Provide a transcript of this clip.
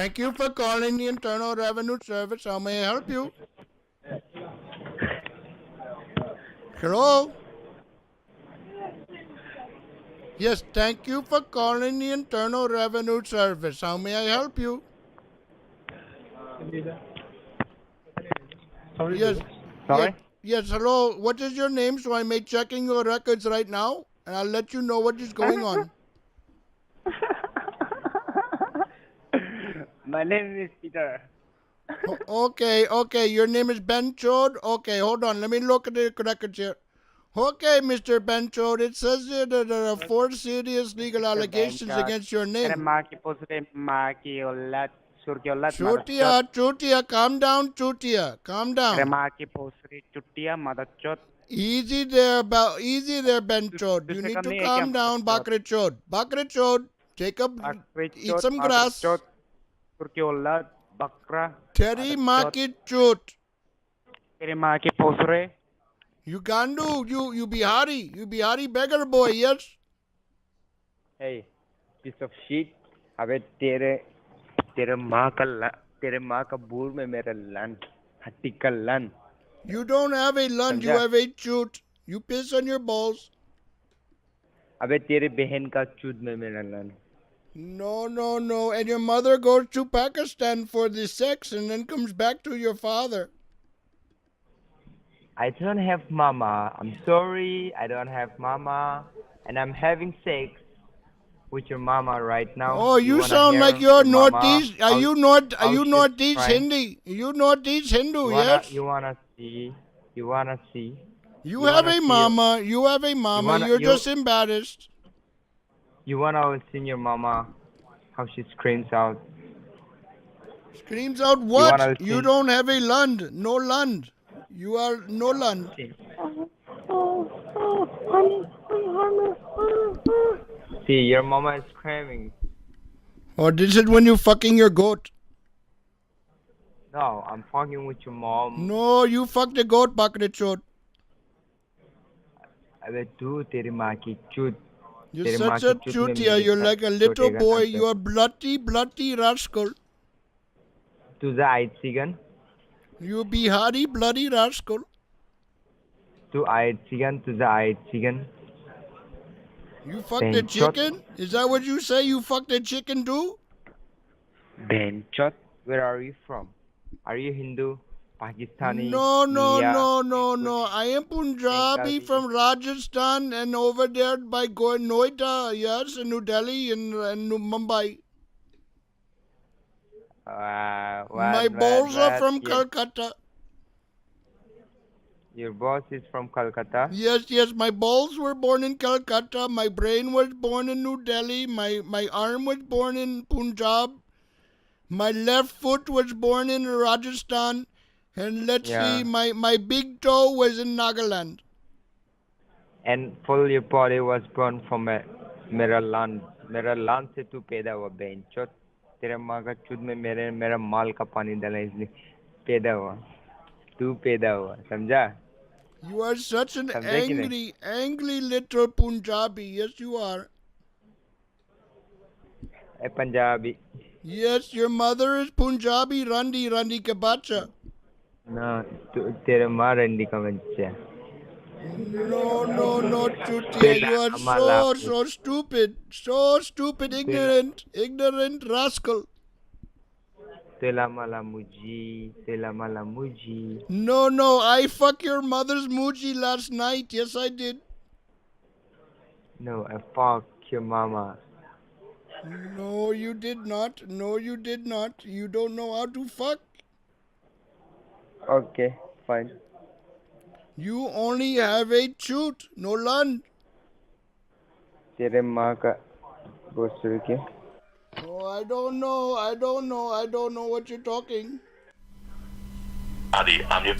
Thank you for calling the Internal Revenue Service. How may I help you? Hello? Yes, thank you for calling the Internal Revenue Service. How may I help you? Yes, Sorry? yes, hello. What is your name so I may checking your records right now and I'll let you know what is going on. My name is Peter. Okay, your name is Ben Chode? Okay, hold on, let me look at the records here. Okay, Mr. Ben Chode, it says here that there are 4 serious legal allegations against your name. Chutia, calm down, Chutia, calm down. Easy there, Ben Chode. You need to calm down, Bakri Chode. Bakri Chode, eat some grass. Terry Maki Chut. You Gandu, you Bihari beggar boy, yes? Hey, piece of shit. अबे तेरे माँ का बूर में मेरा लन हट्टी का लन. You don't have a lunch, you have a chut. You piss on your balls. अबे तेरे बहन का चूद में मेरा लन. No. And your mother goes to Pakistan for the sex and then comes back to your father. I don't have mama. I'm sorry. I don't have mama. And I'm having sex with your mama right now. Oh, you sound like you're Northeast. Are you Northeast Hindi? You Northeast Hindu, yes? You wanna see? You have a mama. You're just embarrassed. You wanna see your mama? How she screams out. Screams out what? You don't have a lund. No lund. You are no lund. See, your mama is screaming. Or this is when you fucking your goat. No, I'm fucking with your mom. No, you fucked the goat, Bakrichot. अबे तू तेरी माँ की चूत. You're such a chutia. You're like a little boy. You're bloody rascal. तुझा आईत सिगन. You Bihari bloody rascal. तू आईत सिगन. तुझा आईत सिगन. You fucked a chicken? Is that what you say? You fucked a chicken too? Benchot, where are you from? Are you Hindu? Pakistani? No. I am Punjabi from Rajasthan and over there by Noida, yes, and New Delhi and Mumbai. My balls are from Calcutta. Your boss is from Calcutta? Yes. My balls were born in Calcutta. My brain was born in New Delhi. My arm was born in Punjab. My left foot was born in Rajasthan. And let's see, my big toe was in Nagaland. And full your body was born from मेरा land. मेरा land से तू पैदा हुआ बेंचोत. तेरे माँ का चूद में मेरा माल का पानी डाला इसलिए पैदा हुआ. तू पैदा हुआ, समझा? You are such an angry little Punjabi. Yes, you are. A Punjabi. Yes, your mother is Punjabi, Randi Kabacha. No, तेरे माँ रंडी का बच्चा. No, Chutia. You are so stupid. So stupid, ignorant rascal. Tela mala muji. No, I fucked your mother's muji last night. Yes, I did. No, I fucked your mama. No, you did not. You don't know how to fuck. Okay, fine. You only have a chute, no lund. तेरे माँ का गोश्त के. Oh, I don't know what you're talking. Adi, I'm your